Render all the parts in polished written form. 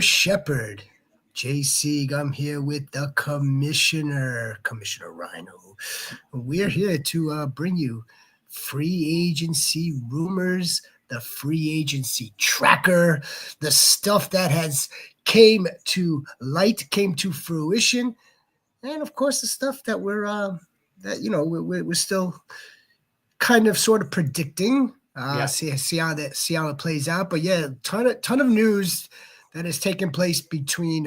Sheperd, JC. I'm here with the Commissioner Rhino. We're here to bring you free agency rumors, the free agency tracker, the stuff that has came to light, came to fruition, and of course the stuff that we're still kind of sort of predicting. See how it plays out. But yeah, ton of news that has taken place between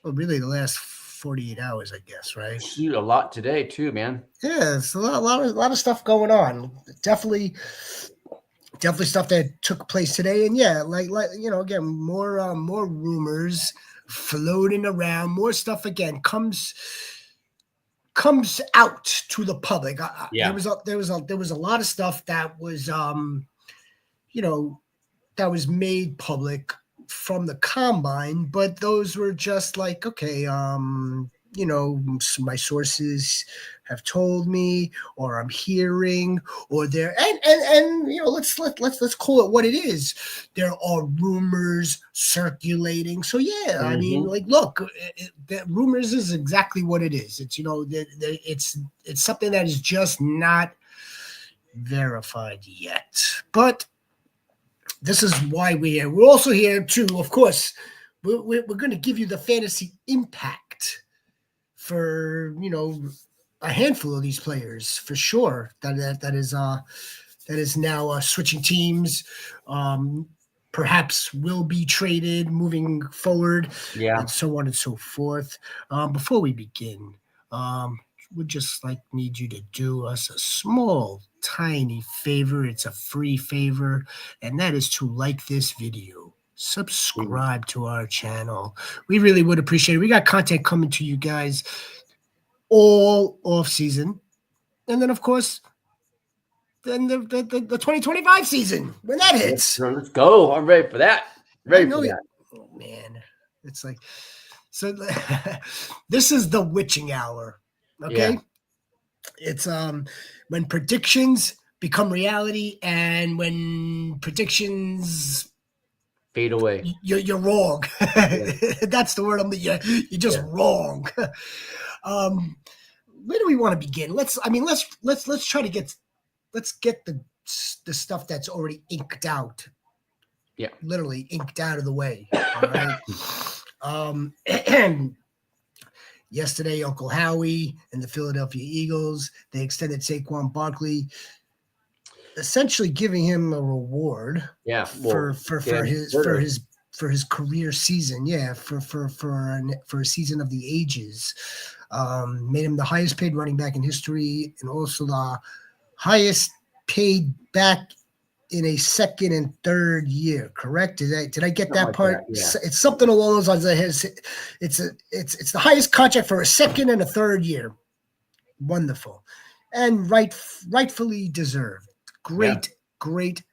really the last 48 hours, I guess, right? Shoot, a lot today too, man. Yeah, it's a lot of stuff going on. Definitely stuff that took place today. And yeah, like again, more rumors floating around, more stuff again comes out to the public. There was a lot of stuff that was that was made public from the combine, but those were just like, okay, my sources have told me, or I'm hearing, or there, and let's call it what it is. There are rumors circulating. So yeah, I mean, like, look, rumors is exactly what it is. It's it's something that is just not verified yet, but this is why we're also here to, of course, we're going to give you the fantasy impact for a handful of these players for sure. That is now switching teams. Perhaps will be traded moving forward, and so on and so forth. Before we begin, would just need you to do us a small, tiny favor. It's a free favor, and that is to like this video, subscribe to our channel. We really would appreciate it. We got content coming to you guys all off season, and then of course the 2025 season when that hits. Let's go. I'm ready for that. Oh man, it's like, so this is the witching hour. Okay. It's when predictions become reality, and when predictions fade away, you're wrong. That's the word. You're just wrong. Where do we want to begin? Let's try to get the stuff that's already inked out. Yeah, literally inked out of the way. All right. Yesterday, Uncle Howie and the Philadelphia Eagles, they extended Saquon Barkley, essentially giving him a reward. For his career season. Yeah, for a season of the ages. Made him the highest paid running back in history, and also the highest paid back in a second and third year. Correct? Did I get that part? It's something along those lines. It's the highest contract for a second and a third year. Wonderful, and rightfully deserved. Great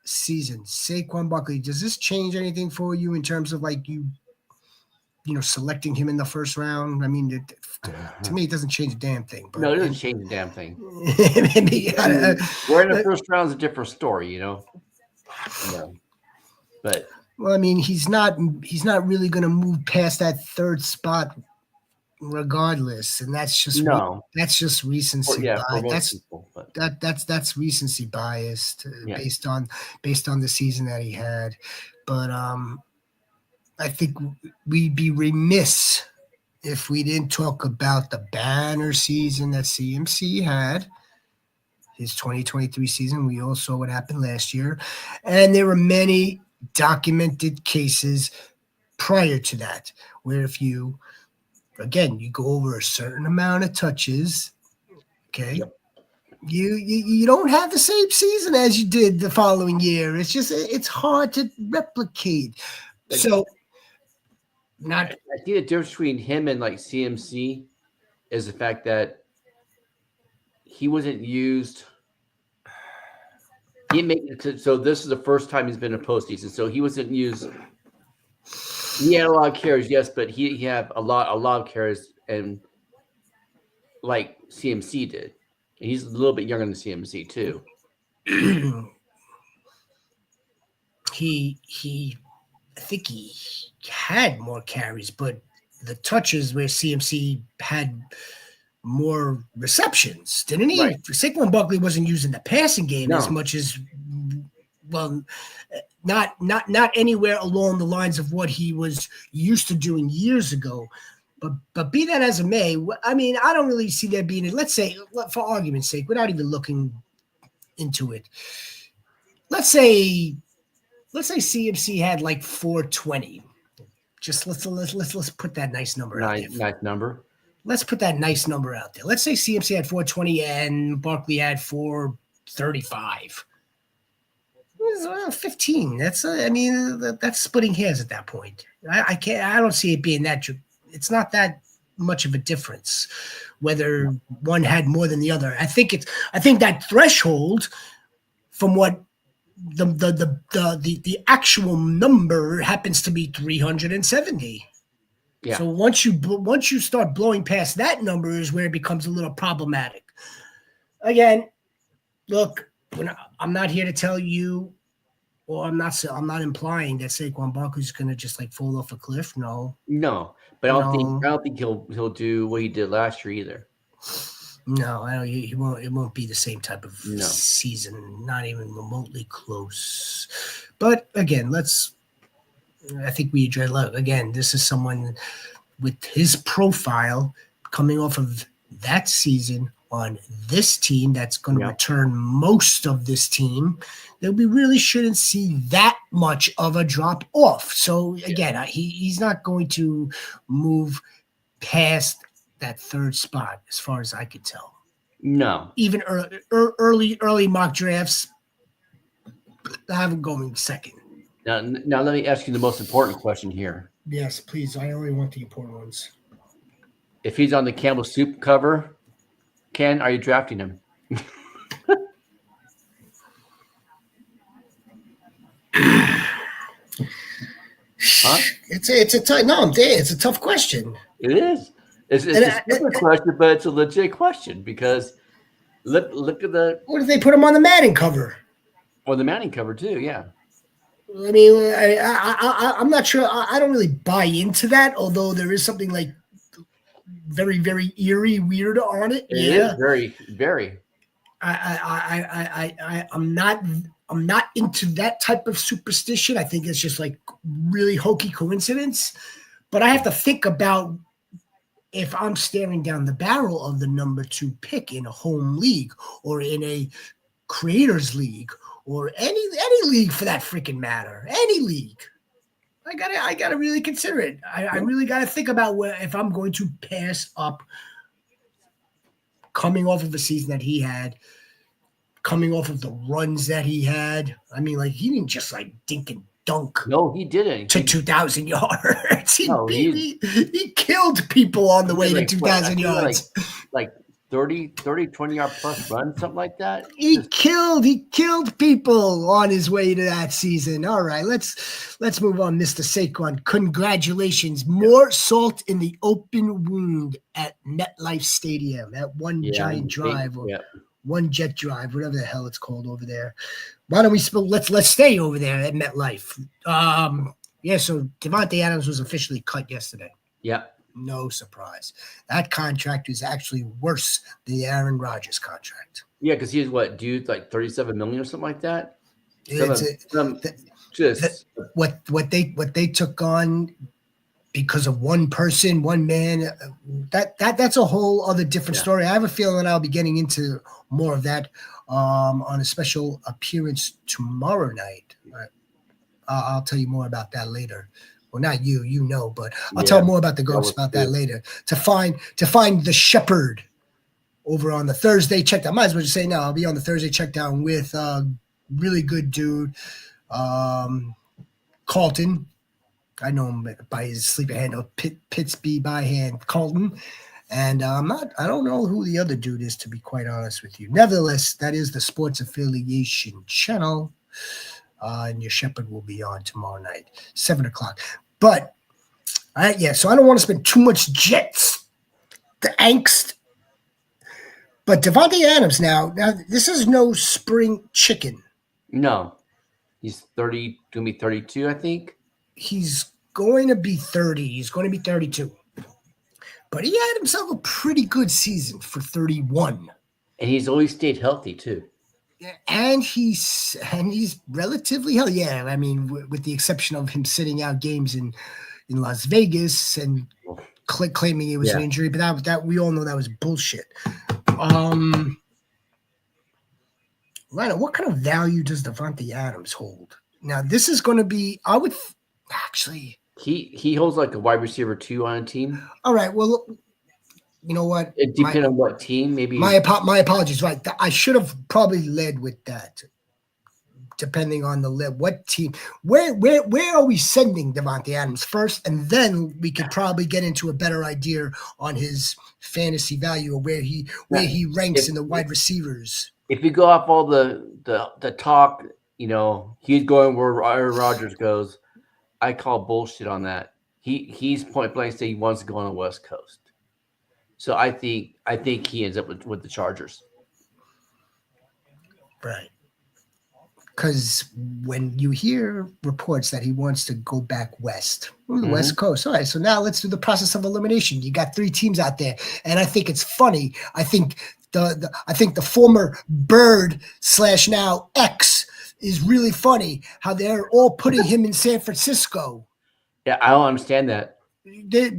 season. Saquon Barkley. Does this change anything for you in terms of selecting him in the first round? I mean, to me, it doesn't change a damn thing. But no, it doesn't change a damn thing. We're in the first round is a different story, But well, I mean, he's not really going to move past that third spot, regardless, and that's just recency bias. That's recency biased based on the season that he had. But I think we'd be remiss if we didn't talk about the banner season that CMC had, his 2023 season. We all saw what happened last year. And there were many documented cases prior to that, where if you go over a certain amount of touches, okay, you don't have the same season as you did the following year. It's hard to replicate. So I think the difference between him and CMC is the fact that he wasn't used. He didn't make it so this is the first time he's been in postseason, so he wasn't used. He had a lot of carries, yes, but he had a lot of carries, and like CMC did, and he's a little bit younger than CMC too. He I think he had more carries, but the touches where CMC had more receptions, didn't he? Right. Saquon Barkley wasn't using the passing game as No. much as, well, not anywhere along the lines of what he was used to doing years ago. But be that as it may, I mean, I don't really see there being. Let's say, for argument's sake, without even looking into it, let's say CMC had like 420. Just let's put that nice number out there. Nice number. Let's put that nice number out there. Let's say CMC had 420 and Barkley had 435. Well, 15. That's I mean that's splitting hairs at that point. I can't. I don't see it being that. It's not that much of a difference whether one had more than the other. I think that threshold from what the actual number happens to be 370. Yeah. So once you start blowing past that number is where it becomes a little problematic. Again, look, I'm not here to tell you, or I'm not implying that Saquon Barkley's going to just like fall off a cliff. No, but I don't think he'll do what he did last year either. No, I don't. He won't. It won't be the same type of season. Not even remotely close. But again, I think we address. Look, again, this is someone with his profile coming off of that season on this team that's going to return most of this team, that we really shouldn't see that much of a drop off. So again, he's not going to move past that third spot as far as I could tell. No. Even early mock drafts, I have him going second. Now let me ask you the most important question here. Yes, please. I only want the important ones. If he's on the Campbell Soup cover, Ken, are you drafting him? Huh? It's a tough question. It is. It's a stupid question, but it's a legit question because look at the. What if they put him on the Madden cover? Or the Manning cover too, yeah. I mean, I'm not sure. I don't really buy into that, although there is something like very, very eerie, weird on it. It is very, very. I'm not into that type of superstition. I think it's just like really hokey coincidence. But I have to think about if I'm staring down the barrel of the number 2 pick in a home league or in a creators league or any league for that freaking matter, any league. I gotta really consider it. I really gotta think about if I'm going to pass up coming off of a season that he had, coming off of the runs that he had. I mean, like he didn't just like dink and dunk. No, he didn't. To 2,000 yards. He killed people on the way to 2,000 yards. Like 30, 20-yard plus run, something like that. He killed people on his way to that season. All right, let's move on, Mr. Saquon. Congratulations. More salt in the open wound at MetLife Stadium. That one giant drive or one jet drive, whatever the hell it's called over there. Why don't we let's stay over there at MetLife. So Devante Adams was officially cut yesterday. Yeah. No surprise. That contract is actually worse than the Aaron Rodgers contract. Yeah, because he's due like $37 million or something like that. What they took on because of one person, one man, that's a whole other different story. I have a feeling I'll be getting into more of that on a special appearance tomorrow night. I'll tell you more about that later. Well, not you, but I'll tell more about the ghost about that later. To find the Sheperd over on the Thursday check. I might as well just say no. I'll be on the Thursday check down with really good dude, Carlton. I know him by his sleeper handle, Pittsby by hand, Carlton. And I don't know who the other dude is, to be quite honest with you. Nevertheless, that is the Sports Affiliation channel. And your Sheperd will be on tomorrow night, 7 o'clock. But, so I don't want to spend too much Jets, the angst. But Devante Adams now, this is no spring chicken. No. He's 30, going to be 32, I think. he's going to be 30. He's going to be 32. But he had himself a pretty good season for 31. And he's always stayed healthy too. And he's relatively healthy. Yeah, I mean, with the exception of him sitting out games in Las Vegas and claiming it was an injury, but that we all know that was bullshit. Rhino, what kind of value does Devante Adams hold? Now, this is going to be, I would actually. He holds like a wide receiver 2 on a team. All right. Well, you know what? It depends on what team. Maybe my apologies. Right. I should have probably led with that. Depending on what team, where are we sending Devante Adams first, and then we could probably get into a better idea on his fantasy value or where he ranks in the wide receivers. If you go off all the talk, you know, he's going where Aaron Rodgers goes. I call bullshit on that. He's point blank saying he wants to go on the West Coast. So I think he ends up with the Chargers. Right. Because when you hear reports that he wants to go back west, the West Coast. All right, so now let's do the process of elimination. You got 3 teams out there, and I think it's funny. I think the former Bird / now X is really funny how they're all putting him in San Francisco. Yeah, I don't understand that. They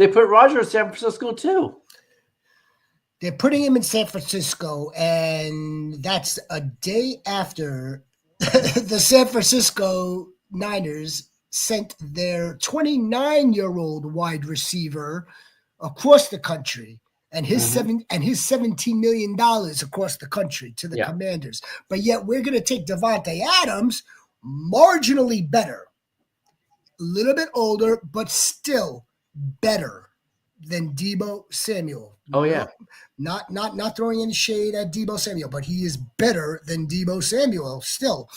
put Rodgers in San Francisco too. They're putting him in San Francisco, and that's a day after the San Francisco Niners sent their 29-year-old wide receiver across the country and his $17 million across the country to the Commanders. But yet we're going to take Devante Adams, marginally better, a little bit older, but still better than Deebo Samuel. Oh yeah. Not throwing any shade at Deebo Samuel, but he is better than Deebo Samuel still.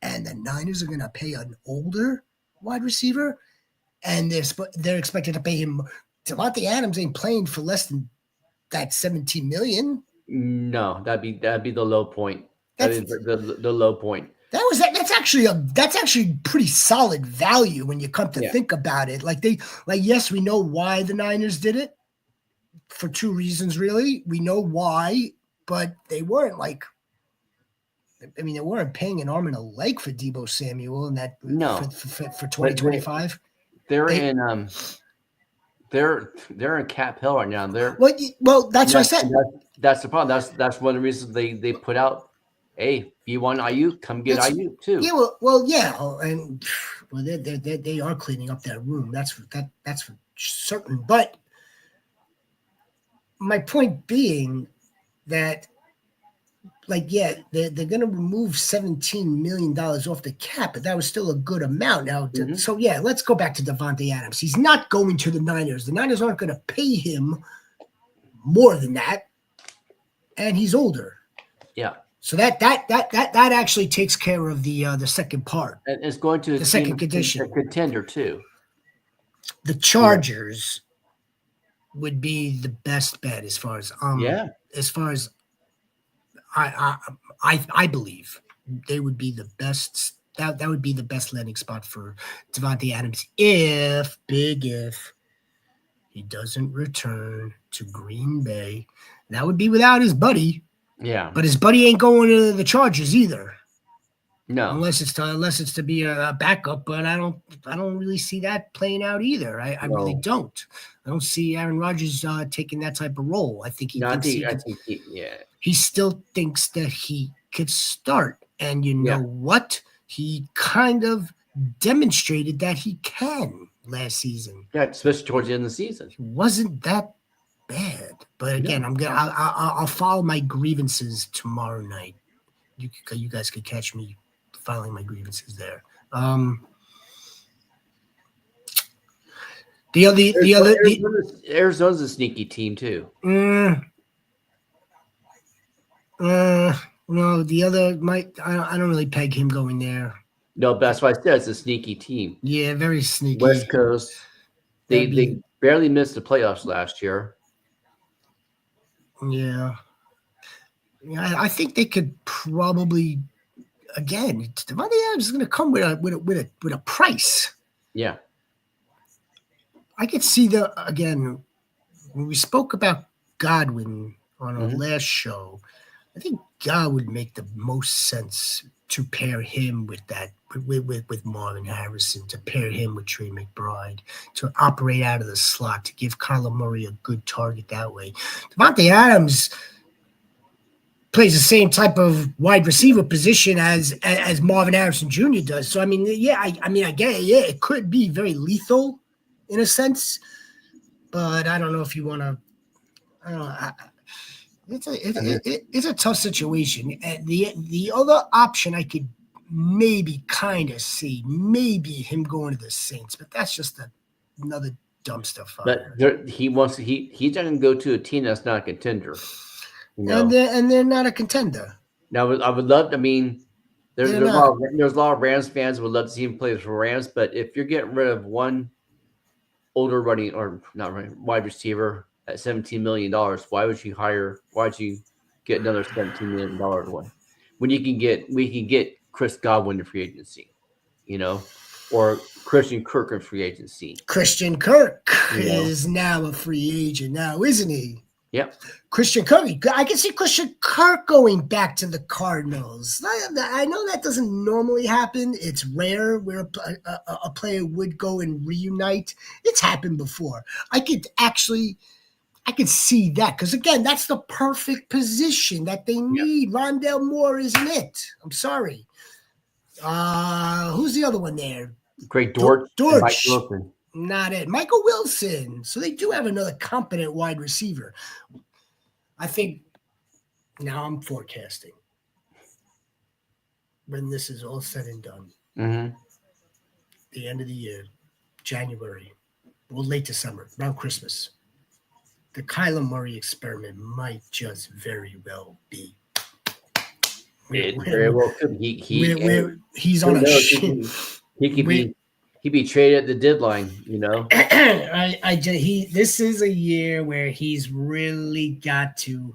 And the Niners are going to pay an older wide receiver, and they're expected to pay him. Devante Adams ain't playing for less than that $17 million. No, that'd be the low point. That is the low point. That's actually pretty pretty value when you come to think about it. Yes, we know why the Niners did it for 2 reasons, really. We know why, but they weren't they weren't paying an arm and a leg for Deebo Samuel and that for 2025. They're in cap hell right now. Well, that's what I said. That's the problem. That's one of the reasons they put out. Hey, you want Ayuk? Come get Ayuk too. Yeah, and they are cleaning up that room. That's for certain. But my point being that, they're going to remove $17 million off the cap, but that was still a good amount. Now, so let's go back to Devante Adams. He's not going to the Niners. The Niners aren't going to pay him more than that, and he's older. Yeah. So that actually takes care of the second part. And it's going to the second condition. A contender too. The Chargers would be the best bet as far as I believe they would be the best. That would be the best landing spot for Devante Adams if he doesn't return to Green Bay. That would be without his buddy. Yeah, but his buddy ain't going to the Chargers either. No, unless it's to be a backup. But I don't really see that playing out either. I really don't. I don't see Aaron Rodgers taking that type of role. I think he still thinks that he could start, and you know what? He kind of demonstrated that he can last season. Yeah, especially towards the end of the season. He wasn't that bad, but again, I'll file my grievances tomorrow night. You guys could catch me filing my grievances there. Arizona's a sneaky team too. No, the other I don't really peg him going there. No, that's why I said it's a sneaky team. Yeah, very sneaky. West Coast. They barely missed the playoffs last year. Yeah, I think they could probably again, Devante Adams is going to come with a price. Yeah. I could see again when we spoke about Godwin on our last show. I think God would make the most sense to pair him with Marvin Harrison, to pair him with Trey McBride, to operate out of the slot, to give Kyler Murray a good target that way. Devante Adams plays the same type of wide receiver position as Marvin Harrison Jr. does. So I mean, yeah, I get it. Yeah, it could be very lethal in a sense, but I don't know if you want to. I don't know. It's a tough situation. The other option I could maybe kind of see, maybe him going to the Saints, but that's just another dumpster fire. But he's not going to go to a team that's not a contender. You know? And they're not a contender. Now I would love. I mean, there's a lot of Rams fans would love to see him play for Rams, but if you're getting rid of one older wide receiver at $17 million, why would you get another $17 million one when we can get Chris Godwin in free agency, you know, or Christian Kirk in free agency. Christian Kirk is now a free agent now, isn't he? Yep. Christian Kirk. I can see Christian Kirk going back to the Cardinals. I know that doesn't normally happen. It's rare where a player would go and reunite. It's happened before. I could see that because, again, that's the perfect position that they need. Yep. Rondale Moore isn't it. I'm sorry. Who's the other one there? Greg Dortch. Not it. Michael Wilson. So they do have another competent wide receiver. I think now I'm forecasting when this is all said and done. Mm-hmm. The end of the year, January, or late December, around Christmas. The Kyler Murray experiment might just very well be. It very well could. He's on a shit. He'd be traded at the deadline, you know. This is a year where he's really got to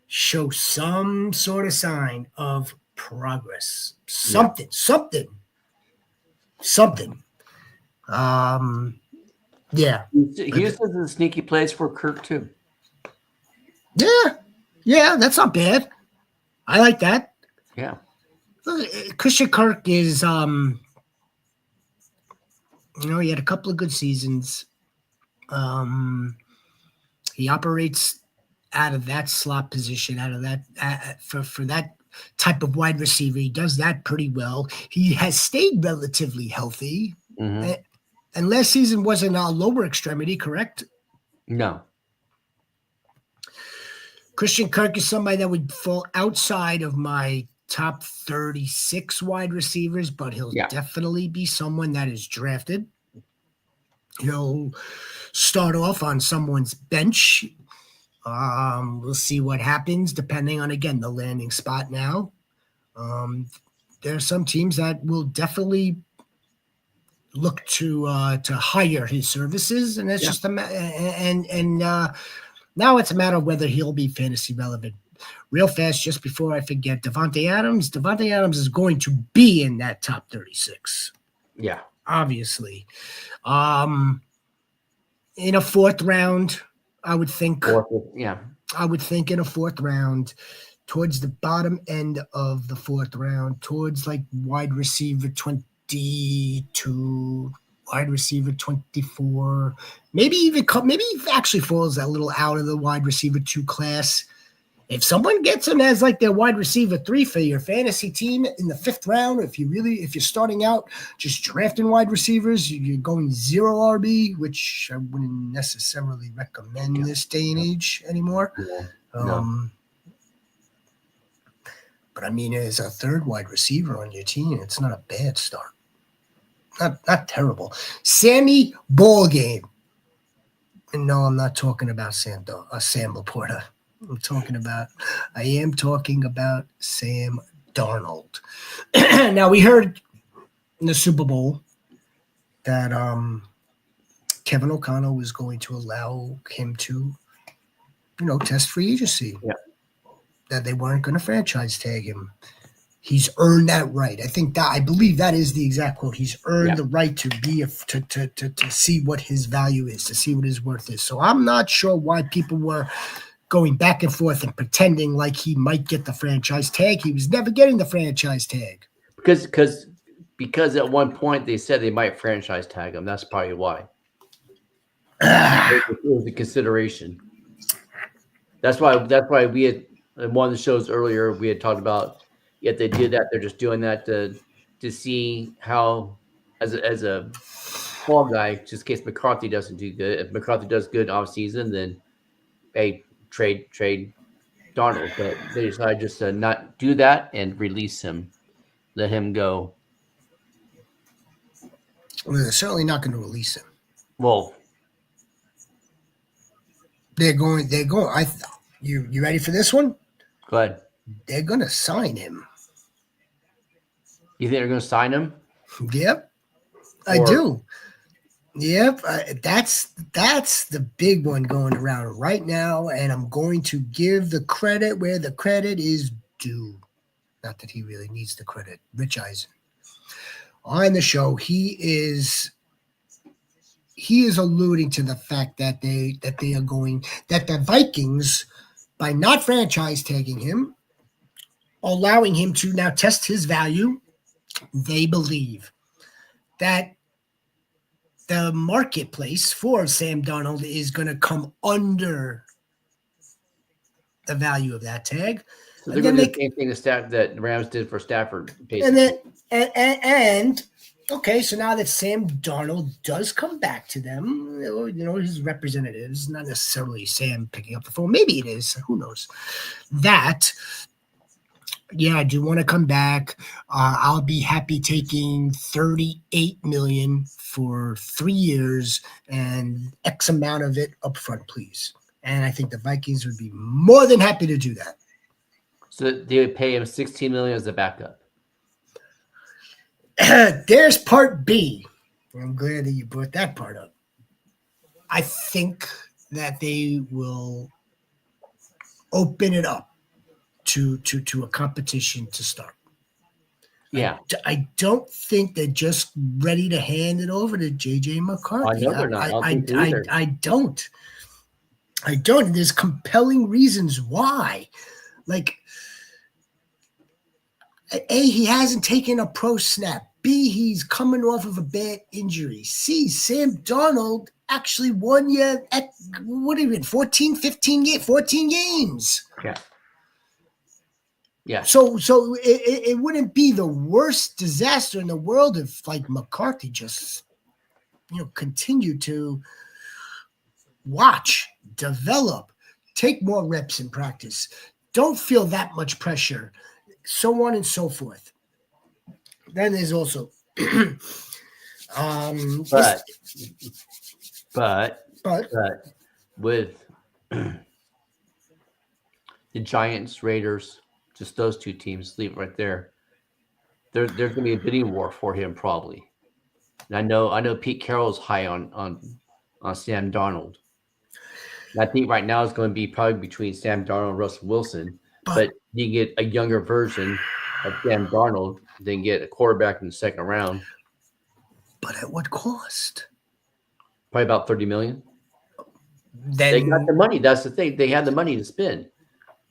show some sort of sign of progress. Something. Yeah. Houston's a sneaky place for Kirk too. Yeah, that's not bad. I like that. Yeah. Christian Kirk is he had a couple of good seasons. He operates out of that slot position, out of that for that type of wide receiver. He does that pretty well. He has stayed relatively healthy. Mm-hmm. And last season wasn't a lower extremity, correct? No. Christian Kirk is somebody that would fall outside of my top 36 wide receivers, but he'll definitely be someone that is drafted. He'll start off on someone's bench. We'll see what happens depending on, again, the landing spot now. There are some teams that will definitely look to hire his services, and that's just now it's a matter of whether he'll be fantasy relevant. Real fast, just before I forget, Devante Adams. Devante Adams is going to be in that top 36. Yeah, obviously. In a fourth round, I would think. I would think in a fourth round, towards the bottom end of the fourth round, towards like wide receiver 22, wide receiver 24, maybe actually falls a little out of the wide receiver 2 class. If someone gets him as like their wide receiver 3 for your fantasy team in the 5th round, if you're starting out just drafting wide receivers, you're going 0 RB, which I wouldn't necessarily recommend this day and age anymore. No. But I mean, as a 3rd wide receiver on your team, it's not a bad start. Not terrible. Sammy Ballgame. And no, I'm not talking about Sam Laporta. I am talking about Sam Darnold. Now, we heard in the Super Bowl that Kevin O'Connell was going to allow him to, test free agency. Yeah. That they weren't going to franchise tag him. He's earned that right. I believe that is the exact quote. He's earned the right to be to see what his value is, to see what his worth is. So I'm not sure why people were going back and forth and pretending like he might get the franchise tag. He was never getting the franchise tag. Because at one point they said they might franchise tag him. That's probably why. It was a consideration. That's why we had in one of the shows earlier we had talked about if they did that, they're just doing that to see how as a fall guy, just in case McCarthy doesn't do good. If McCarthy does good off season, then hey, trade Darnold. But they decided just to not do that and release him, let him go. Well, they're certainly not going to release him. Well, they're going. You ready for this one? Go ahead. They're going to sign him. You think they're going to sign him? Yep, I do. Yep, that's the big one going around right now, and I'm going to give the credit where the credit is due. Not that he really needs the credit. Rich Eisen on the show, he is alluding to the fact that the Vikings, by not franchise tagging him, allowing him to now test his value, they believe that the marketplace for Sam Darnold is going to come under the value of that tag. So they're going to do the same thing that Rams did for Stafford, basically. And okay, so now that Sam Darnold does come back to them, his representatives, not necessarily Sam picking up the phone, maybe it is, who knows, that, yeah, I do want to come back. I'll be happy taking $38 million for 3 years and X amount of it up front, please. And I think the Vikings would be more than happy to do that. So they would pay him $16 million as a backup. There's part B. I'm glad that you brought that part up. I think that they will open it up to a competition to start. Yeah. I don't think they're just ready to hand it over to JJ McCarthy. I know they're not. I don't. There's compelling reasons why. Like, A, he hasn't taken a pro snap. B, he's coming off of a bad injury. C, Sam Darnold actually won you at, 14 games. Yeah. Yeah. So it wouldn't be the worst disaster in the world if, like, McCarthy just, continued to watch, develop, take more reps in practice, don't feel that much pressure, so on and so forth. Then there's also, but with the Giants, Raiders, just those two teams, leave it right there. There's going to be a bidding war for him probably. And I know Pete Carroll's high on Sam Darnold. And I think right now it's going to be probably between Sam Darnold and Russell Wilson. But you get a younger version of Sam Darnold, then get a quarterback in the second round. But at what cost? Probably about $30 million. Then they got the money. That's the thing. They have the money to spend.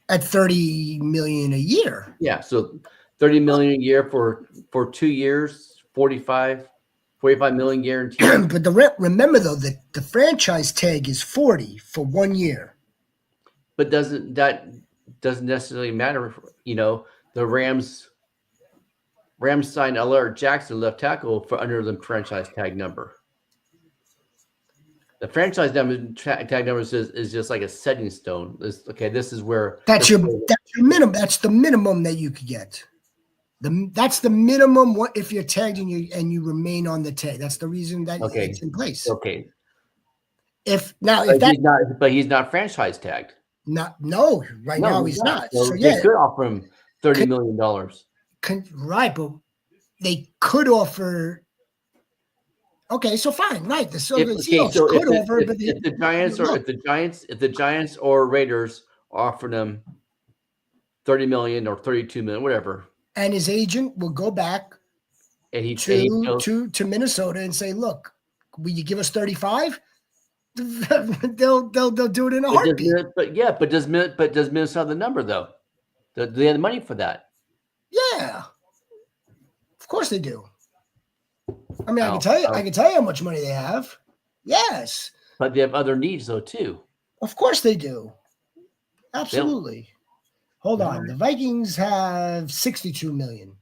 At $30 million a year. Yeah, so $30 million a year for 2 years, 45 million guaranteed. But remember though that the franchise tag is 40 for 1 year. But doesn't necessarily matter. The Rams signed Alert Jackson, left tackle, for under the franchise tag number. The franchise tag number is just like a setting stone. This is where that's your minimum. That's the minimum that you could get. That's the minimum. What if you're tagged and you remain on the tag? That's the reason that it's in place. Okay. He's not franchise tagged. Now he's not. So they could offer him $30 million. Right, but they could offer. Okay, so fine, right. If the Giants or Raiders offer them $30 million or $32 million, whatever, and his agent will go back to Minnesota and say, "Look, will you give us 35?" they'll do it in a heartbeat. But does Minnesota have the number though? Do they have the money for that? Yeah, of course they do. I mean, I can tell you how much money they have. Yes, but they have other needs though too. Of course they do. Absolutely. Hold on. The Vikings have 62 million.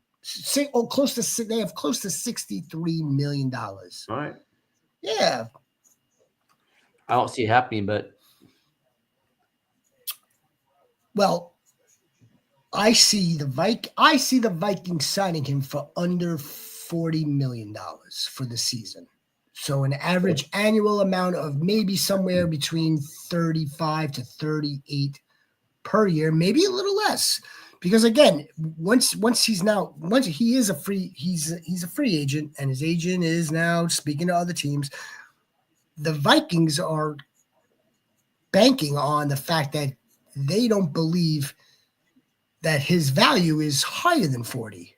They have close to $63 million. All right. Yeah. I don't see it happening, but well, I see the Vikings signing him for under $40 million for the season. So an average annual amount of maybe somewhere between 35 to 38 per year, maybe a little less. Because again, once he is a free agent, and his agent is now speaking to other teams, the Vikings are banking on the fact that they don't believe that his value is higher than 40.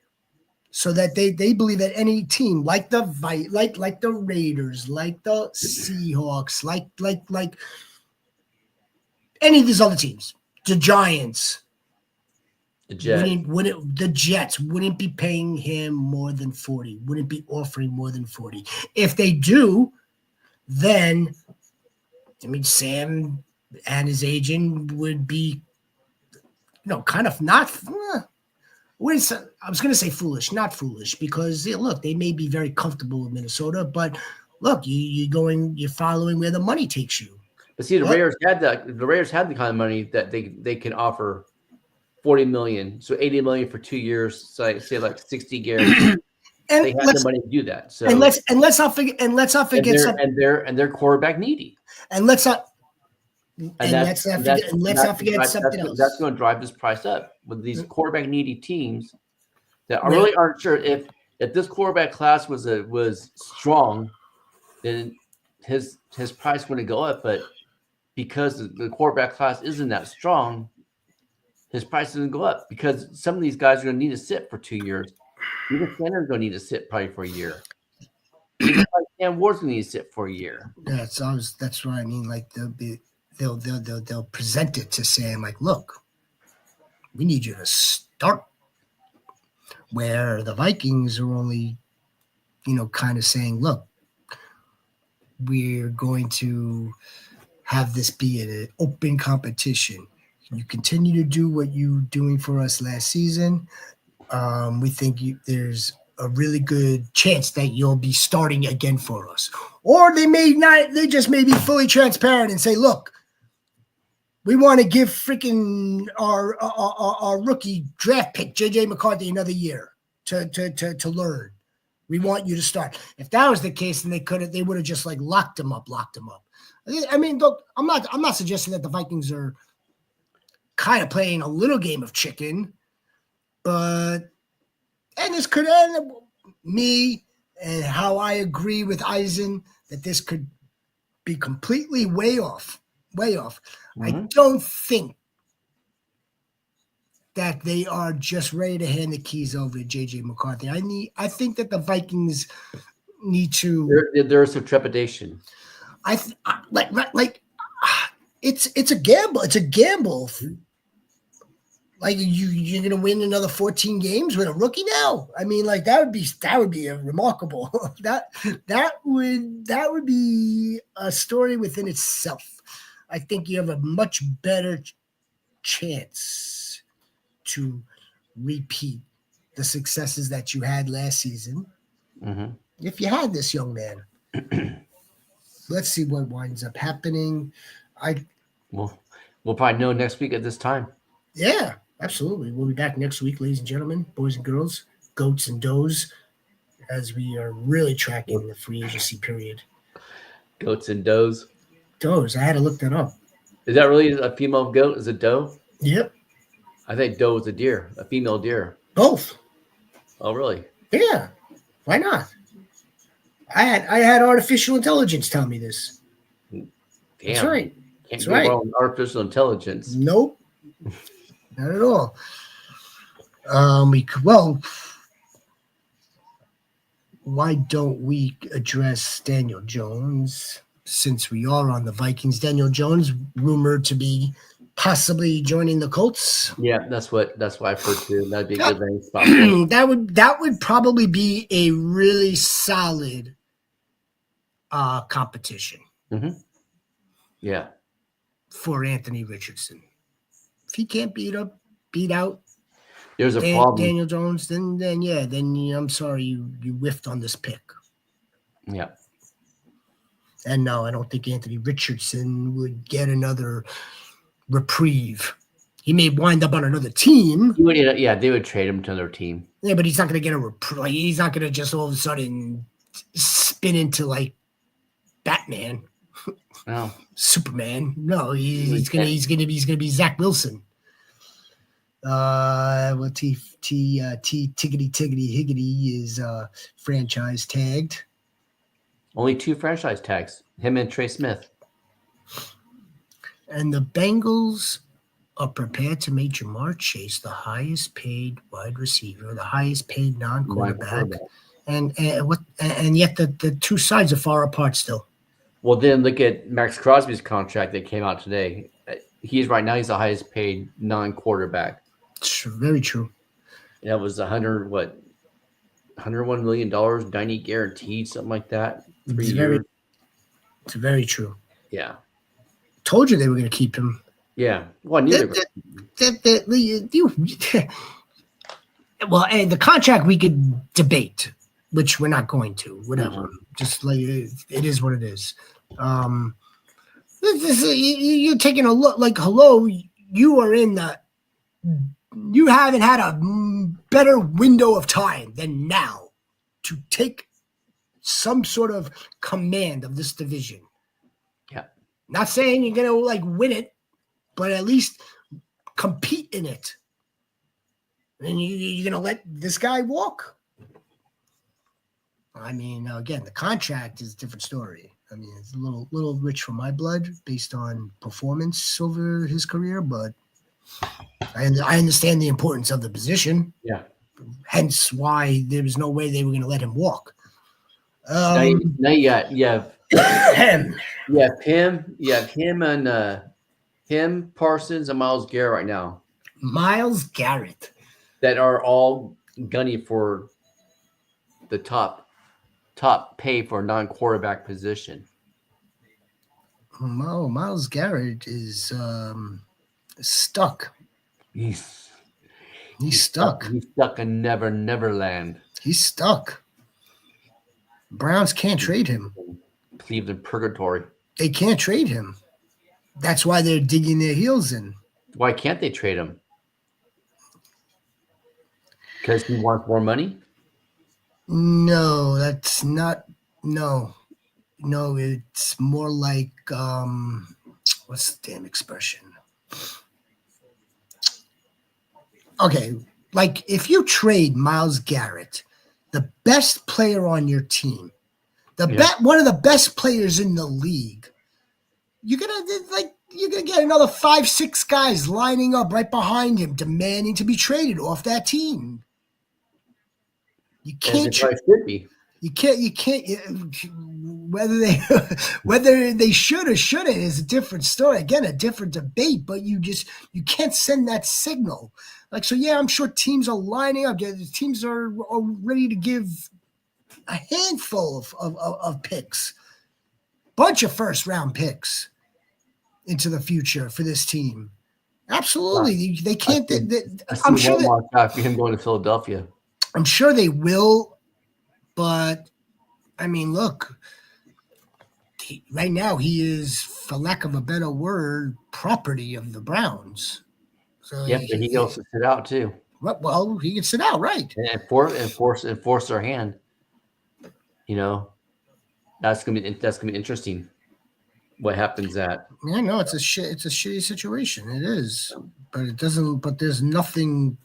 So that they believe that any team like the Raiders, like the Seahawks, like any of these other teams, the Giants, the Jets wouldn't be paying him more than 40, wouldn't be offering more than 40. If they do, then Sam and his agent would be, kind of not. I was going to say foolish, not foolish, because look, they may be very comfortable with Minnesota, but look, you're following where the money takes you. But see, the Raiders had that. The Raiders had the kind of money that they can offer $40 million, so $80 million for 2 years, say like 60 guaranteed. And they have the money to do that. So and let's not forget and they're quarterback needy. And let's not forget something else. That's going to drive this price up with these quarterback needy teams that really aren't sure if this quarterback class was strong, then his price wouldn't go up. But because the quarterback class isn't that strong, his price doesn't go up because some of these guys are going to need to sit for 2 years. Even Sanders going to need to sit probably for a year. Even Cam Ward's going to need to sit for a year. That's what I mean. Like they'll present it to Sam like, look, we need you to start. Where the Vikings are only, kind of saying, look, we're going to have this be an open competition. You continue to do what you were doing for us last season. We think there's a really good chance that you'll be starting again for us. Or they may not, they just may be fully transparent and say, look, we want to give freaking our rookie draft pick, JJ McCarthy, another year to learn. We want you to start. If that was the case, then they would have just like locked him up. I mean, look, I'm not suggesting that the Vikings are kind of playing a little game of chicken, but this could end me and how I agree with Eisen that this could be completely way off. Mm-hmm. I don't think that they are just ready to hand the keys over to JJ McCarthy. I think that the Vikings need to. There's some trepidation. It's a gamble. It's a gamble. Like you're gonna win another 14 games with a rookie now. I mean, like that would be a remarkable. that would be a story within itself. I think you have a much better chance to repeat the successes that you had last season. Mm-hmm. If you had this young man. Let's see what winds up happening. We'll probably know next week at this time. Yeah, absolutely. We'll be back next week, ladies and gentlemen, boys and girls, goats and does, as we are really tracking the free agency period. Goats and does. Does. I had to look that up. Is that really a female goat? Is it doe? Yep. I think doe is a deer, a female deer. Both. Oh, really? Yeah. Why not? I had artificial intelligence tell me this. Damn. That's right. Can't go wrong with artificial intelligence. Nope. Not at all. Well, why don't we address Daniel Jones since we are on the Vikings? Daniel Jones rumored to be possibly joining the Colts. Yeah, that's what I've heard too. That'd be a good landing spot for him. that would probably be a really solid competition Mm-hmm. Yeah. for Anthony Richardson. If he can't beat out There's a problem. Daniel Jones, then I'm sorry you whiffed on this pick. Yeah. And no, I don't think Anthony Richardson would get another reprieve. He may wind up on another team. They would trade him to another team. Yeah, but he's not going to get a reprieve. Like, he's not going to just all of a sudden spin into like Batman, No, Superman. No, he's going to be Zach Wilson. Tiggity Higgity is franchise tagged. Only 2 franchise tags, him and Trey Smith. And the Bengals are prepared to make Jamar Chase the highest paid wide receiver, the highest paid non-quarterback. And yet the two sides are far apart still. Well, then look at Max Crosby's contract that came out today. He's the highest paid non-quarterback. Very true. That was $101 million, 90 guaranteed, something like that. 3 years. It's very true. Yeah. Told you they were going to keep him. Yeah. Well, neither. Well, and the contract we could debate, which we're not going to. Whatever. Mm-hmm. Just like it is what it is. You're taking a look like, hello, you are in the. You haven't had a better window of time than now to take some sort of command of this division. Yeah. Not saying you're going to like win it, but at least compete in it. And you're going to let this guy walk? I mean, again, the contract is a different story. I mean, it's a little rich for my blood based on performance over his career, but I understand the importance of the position. Yeah. Hence why there was no way they were going to let him walk. Now you have him. And him, Parsons, and Myles Garrett right now. Myles Garrett. That are all gunning for the top pay for a non-quarterback position. Oh, Myles Garrett is stuck. He's stuck. He's stuck in Neverland. He's stuck. Browns can't trade him. Cleveland purgatory. They can't trade him. That's why they're digging their heels in. Why can't they trade him? Because he wants more money? No, that's not. No, it's more like what's the damn expression? Okay, like if you trade Myles Garrett, the best player on your team, one of the best players in the league, you're gonna get another 5-6 guys lining up right behind him, demanding to be traded off that team. You can't. You can't. Whether they should or shouldn't is a different story. Again, a different debate. But you can't send that signal. Like, so yeah, I'm sure teams are lining up. Teams are ready to give a handful of picks, bunch of first-round picks into the future for this team. Absolutely, they can't. I'm sure for him going to Philadelphia. I'm sure they will, but I mean, look, right now he is, for lack of a better word, property of the Browns. So yeah, but he can also sit out too. Well, he can sit out, right? And force their hand. You know, that's gonna be interesting. What happens at? Yeah, no, it's a shitty situation. It is, but it doesn't. But there's nothing.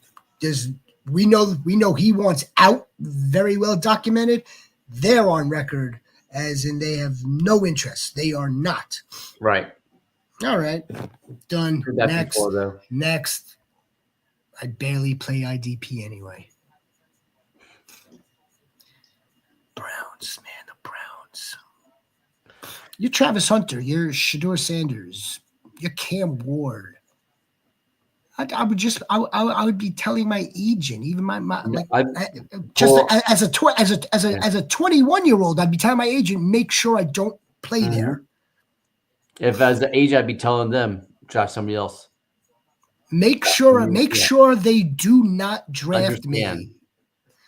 We know he wants out. Very well documented. They're on record as in they have no interest. They are not. Right. All right. Done. Next. I barely play IDP anyway. Browns, man, the Browns. You're Travis Hunter. You're Shedeur Sanders. You're Cam Ward. I would be telling my agent, even my like just as a 21-year-old, I'd be telling my agent, make sure I don't play there. If as the agent, I'd be telling them draft somebody else. Make sure they do not draft me.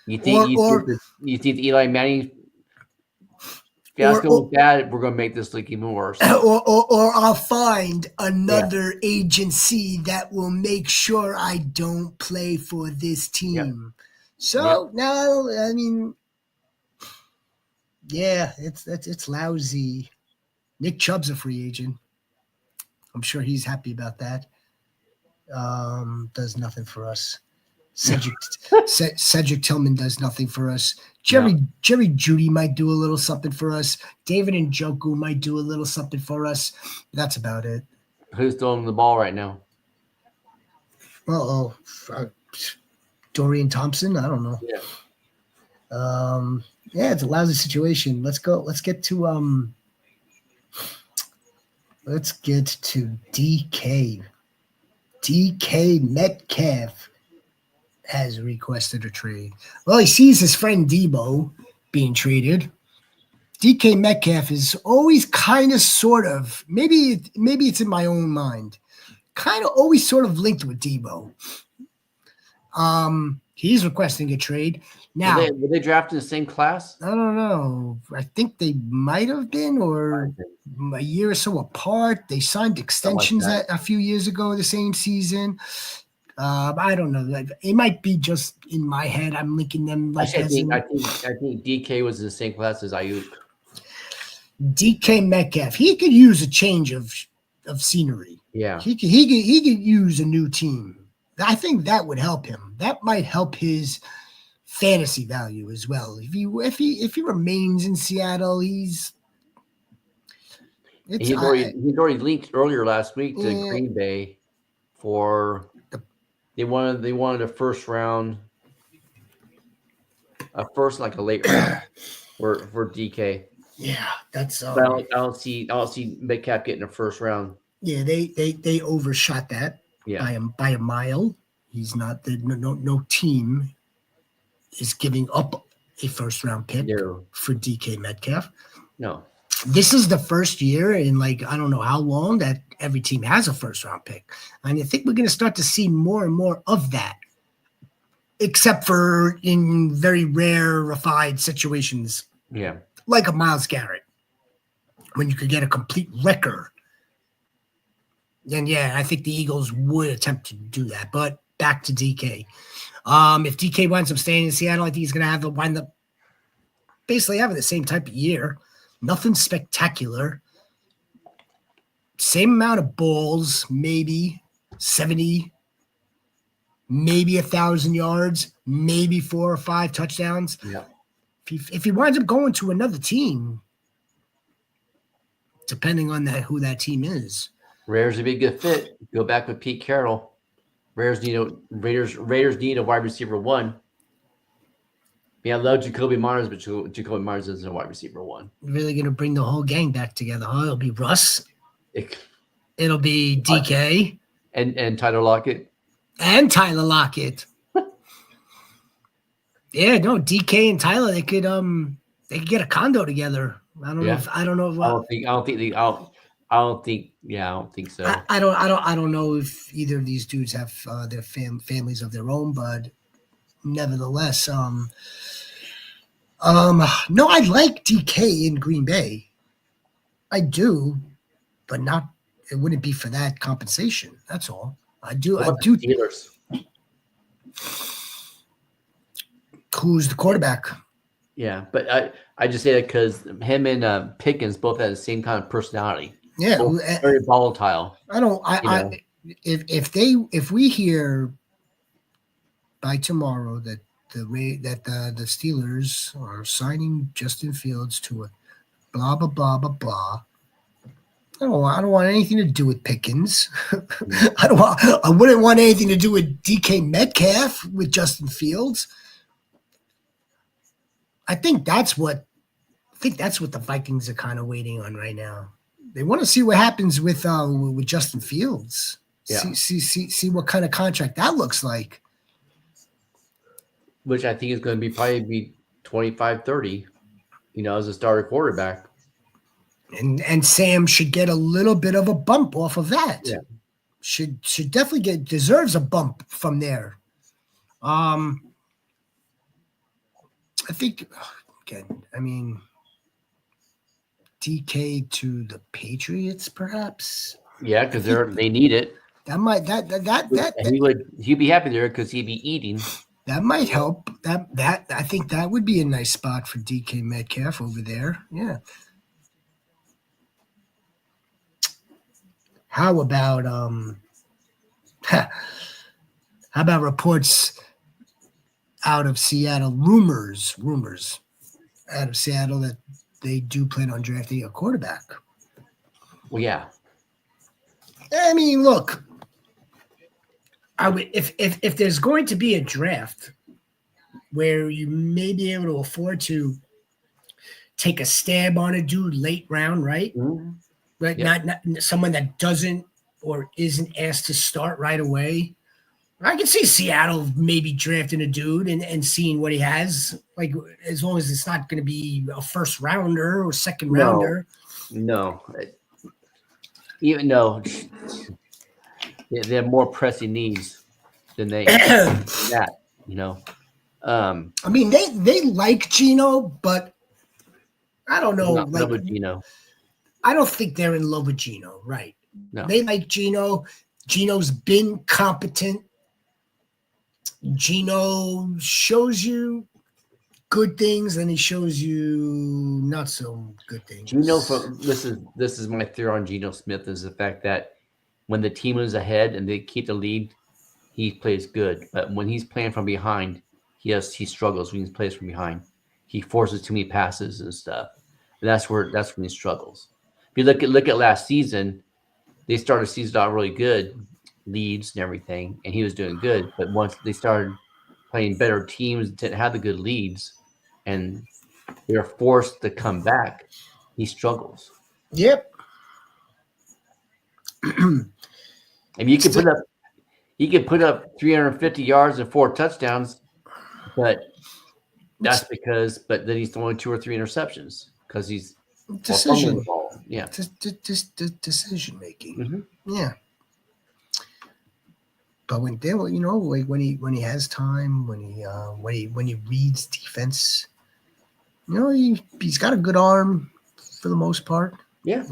You think Eli Manning fiasco was bad? We're gonna make this league even worse. Or I'll find another agency that will make sure I don't play for this team. Yep. So now, I mean, yeah, it's lousy. Nick Chubb's a free agent. I'm sure he's happy about that. Does nothing for us. Cedric Tillman does nothing for us. Jerry Jeudy might do a little something for us. David Njoku might do a little something for us. That's about it. Who's throwing the ball right now? Dorian Thompson. I don't know. Yeah. It's a lousy situation. Let's go. Let's get to DK. DK Metcalf has requested a trade. Well, he sees his friend Debo being traded. DK Metcalf is always kind of sort of, maybe it's in my own mind, kind of always sort of linked with Debo. He's requesting a trade. Now, were they drafted in the same class? I don't know. I think they might have been, or a year or so apart. They signed extensions a few years ago, the same season. I don't know. It might be just in my head. I'm linking them. Like I think DK was in the same class as Ayuk. DK Metcalf. He could use a change of scenery. Yeah. He could use a new team. I think that would help him. That might help his fantasy value as well. If he remains in Seattle, he's already linked earlier last week to Green Bay for they wanted a first round, a late round for DK. Yeah, that's. But I don't see Metcalf getting a first round. Yeah, they overshot that. Yeah. by a mile. He's not. No team is giving up a first round pick for DK Metcalf. No. This is the first year in I don't know how long that every team has a first round pick. And I think we're going to start to see more and more of that, except for in very rarefied situations. Yeah. Like a Myles Garrett, when you could get a complete wrecker. Then, I think the Eagles would attempt to do that. But back to DK. If DK winds up staying in Seattle, I think he's going to wind up basically having the same type of year. Nothing spectacular. Same amount of balls, maybe 70, maybe 1,000 yards, maybe 4 or 5 touchdowns. Yeah. If he winds up going to another team, depending on who that team is. Raiders would be a good fit. Go back with Pete Carroll. Raiders need a wide receiver 1. Yeah, I love Jacoby Myers, but Jacoby Myers isn't a wide receiver 1. Really going to bring the whole gang back together, huh? It'll be Russ. It'll be DK. And Tyler Lockett. And Tyler Lockett. Yeah, no, DK and Tyler, they could get a condo together. I don't know if I don't think so. I don't know if either of these dudes have their families of their own, but nevertheless, no, I like DK in Green Bay. I do, but it wouldn't be for that compensation. That's all. I do. Steelers. Who's the quarterback? Yeah, but I just say that because him and Pickens both have the same kind of personality. Yeah, very volatile. If we hear by tomorrow that the Steelers are signing Justin Fields to a blah blah blah blah blah, I don't want anything to do with Pickens. I wouldn't want anything to do with DK Metcalf with Justin Fields. I think that's what the Vikings are kind of waiting on right now. They want to see what happens with Justin Fields. Yeah. See what kind of contract that looks like. Which I think is going to probably 25, 30, as a starter quarterback. And Sam should get a little bit of a bump off of that. Yeah. Should definitely deserves a bump from there. I think again, I mean, DK to the Patriots, perhaps. Yeah, because they need it. He'd be happy there because he'd be eating. That might help. That I think that would be a nice spot for DK Metcalf over there. Yeah. How about reports out of Seattle? Rumors out of Seattle that they do plan on drafting a quarterback. Well, yeah. I mean, look. If there's going to be a draft where you may be able to afford to take a stab on a dude late round, right? Mm-hmm. Right, yep. Not someone that doesn't or isn't asked to start right away. I can see Seattle maybe drafting a dude and seeing what he has, like as long as it's not going to be a first rounder or second rounder. No, even no. They have more pressing needs than that, I mean, they like Geno, but I don't know. Not love with Geno. I don't think they're in love with Geno, right? No. They like Geno. Geno's been competent. Geno shows you good things, and he shows you not so good things. Geno, this is my theory on Geno Smith, is the fact that when the team is ahead and they keep the lead, he plays good. But when he's playing from behind, he struggles when he plays from behind. He forces too many passes and stuff, and that's when he struggles. If you look at last season, they started the season out really good, leads and everything, and he was doing good. But once they started playing better teams, didn't have the good leads, and they're forced to come back, he struggles. Yep. I mean, he could put up 350 yards and 4 touchdowns, but that's but then he's throwing 2 or 3 interceptions because he's decision. The ball. Yeah, decision making. Mm-hmm. Yeah. But when like when he has time, when he reads defense, he's got a good arm for the most part. Yeah.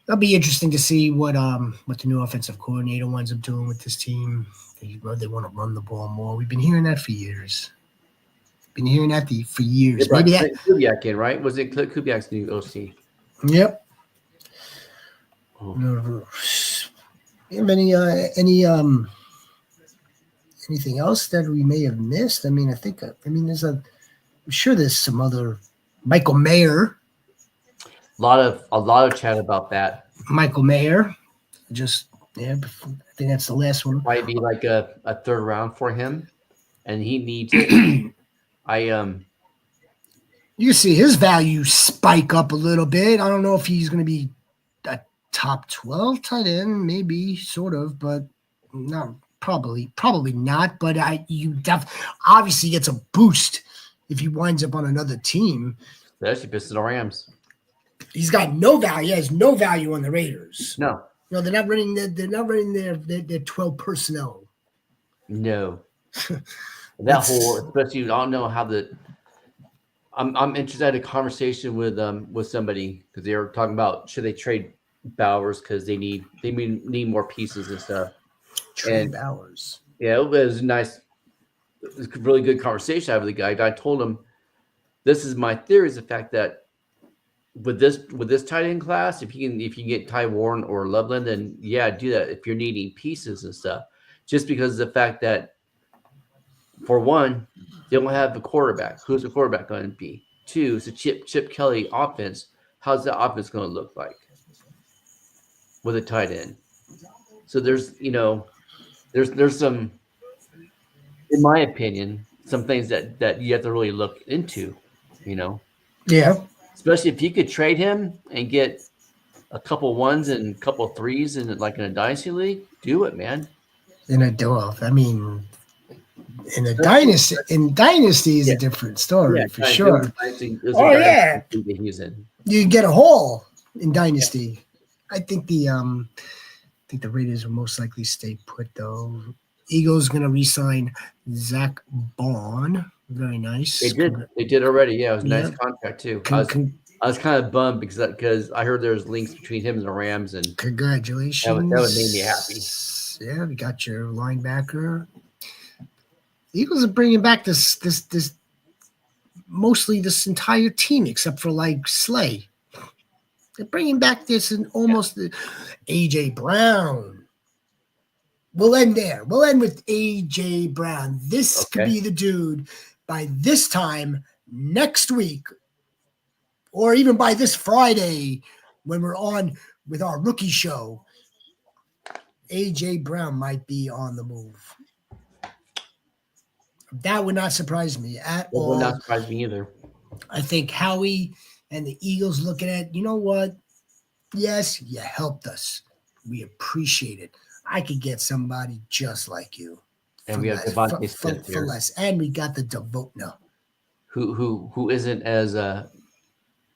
That'll be interesting to see what the new offensive coordinator winds up doing with this team. They want to run the ball more. We've been hearing that for years. Maybe Clint Kubiak in, right? Was it Clint Kubiak's new OC? Yep. Oh. No. Anything else that we may have missed? I mean, I'm sure there's some other. Michael Mayer. A lot of chat about that. Michael Mayer, I think that's the last one. Might be like a third round for him, and he needs it. You can see his value spike up a little bit. I don't know if he's going to be a top 12 tight end, maybe sort of, but not probably not. But obviously gets a boost if he winds up on another team. Especially if it's the Rams. He's got no value. He has no value on the Raiders. No, they're not running. They're not running their 12 personnel. No, that whole, especially I don't know how the. I'm interested in a conversation with somebody because they were talking about should they trade Bowers because they need more pieces and stuff. Trade Bowers. Yeah, it was nice. It was a really good conversation I had with the guy. I told him this is my theory: is the fact that with this tight end class, if you can get Ty Warren or Loveland, then yeah, do that if you're needing pieces and stuff. Just because of the fact that, for one, they don't have a quarterback. Who's the quarterback going to be? 2, it's a Chip Kelly offense. How's that offense going to look like? with a tight end. So there's there's some, in my opinion, some things that you have to really look into, Yeah. especially if you could trade him and get a couple ones and a couple threes in like in a dynasty league, do it, man. In a Dwarf. I mean, in a Especially, dynasty is yeah, a different yeah. story for Dynasty, sure. it was a Oh dynasty yeah, league that he was in. you get a haul in Yeah. dynasty. I think the Raiders will most likely stay put though. Eagles gonna re-sign Zach Bond. Very nice. They did already. Yeah, it was a nice Yeah. contract too. Con- con- I was kind of bummed because I heard there was links between him and the Rams, and Congratulations. that would make me happy. Yeah, we got your linebacker. Eagles are bringing back this mostly this entire team except for like Slay. They're bringing back this and almost AJ Brown. We'll end there. We'll end with AJ Brown. This could be the dude by this time next week, or even by this Friday when we're on with our rookie show. AJ Brown might be on the move. That would not surprise me at all. Would not surprise me either. I think Howie and the Eagles looking at, you know what? Yes, you helped us. We appreciate it. I could get somebody just like you. And we have Devante Smith here, for less. And we got the Devotna. who isn't as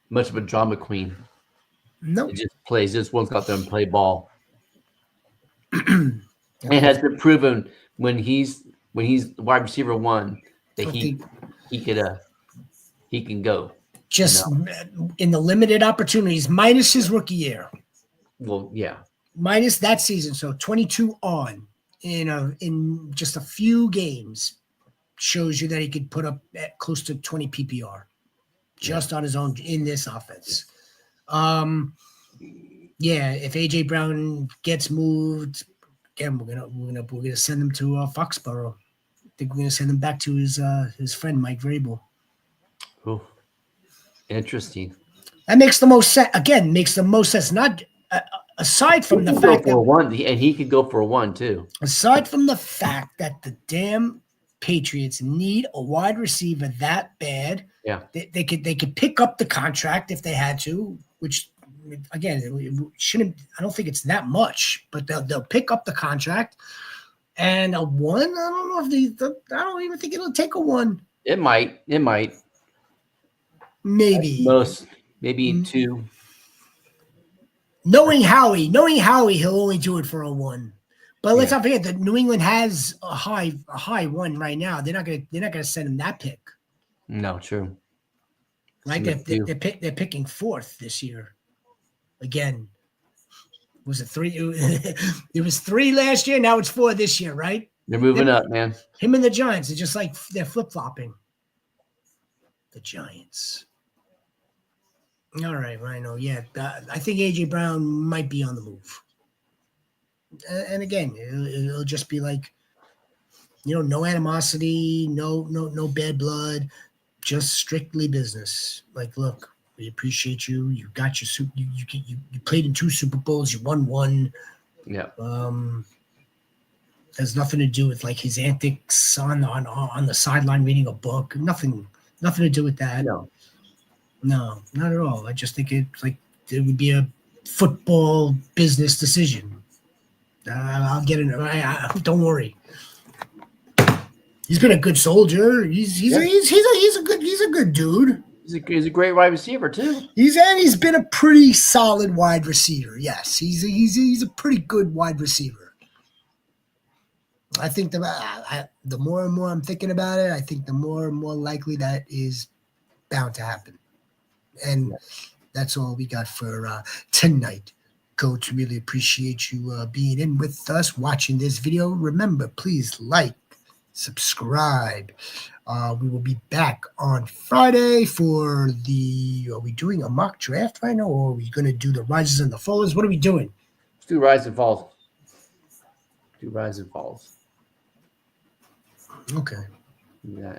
much of a drama queen. Nope. It just plays. This one's got them play ball. It has been proven when he's wide receiver one that he can go. Just in the limited opportunities, minus his rookie year. Well, yeah. Minus that season. So 22 on in just a few games shows you that he could put up at close to 20 PPR just on his own in this offense. Yeah, if AJ Brown gets moved, again, we're gonna send him to Foxborough. I think we're gonna send him back to his friend Mike Vrabel. Oh, interesting. That makes the most sense. Again, makes the most sense. Not aside from the fact that one, and he could go for a one too. Aside from the fact that the damn Patriots need a wide receiver that bad, yeah, they could pick up the contract if they had to, which again it shouldn't. I don't think it's that much, but they'll pick up the contract and a one. I don't know if I don't even think it'll take a one. It might. Maybe two. Knowing Howie, he'll only do it for a one. But let's not forget that New England has a high one right now. They're not gonna send him that pick. No, true. Right? They're picking fourth this year. Again, was it 3? It was 3 last year. Now it's 4 this year, right? They're moving up, man. Him and the Giants are just like they're flip flopping. The Giants. All right, Rhino. Yeah, I think AJ Brown might be on the move. And again, it'll just be like, no animosity, no bad blood, just strictly business. Like, look, we appreciate you. You got your you played in 2 Super Bowls. You won 1. Yeah. Has nothing to do with like his antics on the sideline reading a book. Nothing to do with that. No, not at all. I just think it would be a football business decision. I'll get it. Don't worry. He's been a good soldier. He's a good dude. He's a great wide receiver too. He's been a pretty solid wide receiver. Yes, he's a pretty good wide receiver. I think the more and more I'm thinking about it, I think the more and more likely that is bound to happen. And that's all we got for tonight. Coach, really appreciate you being in with us, watching this video. Remember, please like, subscribe. We will be back on Friday for are we doing a mock draft right now, or are we going to do the rises and the falls? What are we doing? Let's do rise and falls. Okay. Yeah.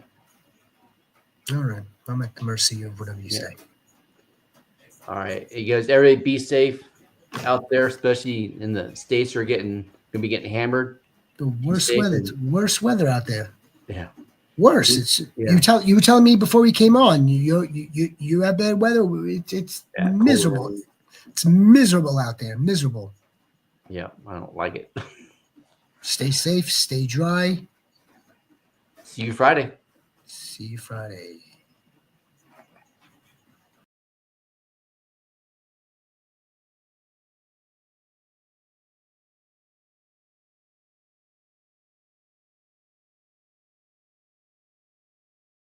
All right. I'm at the mercy of whatever you say. All right. You guys, everybody be safe. out there, especially in the states, are gonna be getting hammered. The worst weather. It's worst weather out there. Yeah. Worse. It's you were telling me before we came on. You have bad weather. It's miserable. Cold. It's miserable out there. Miserable. Yeah, I don't like it. Stay safe. Stay dry. See you Friday. See you Friday.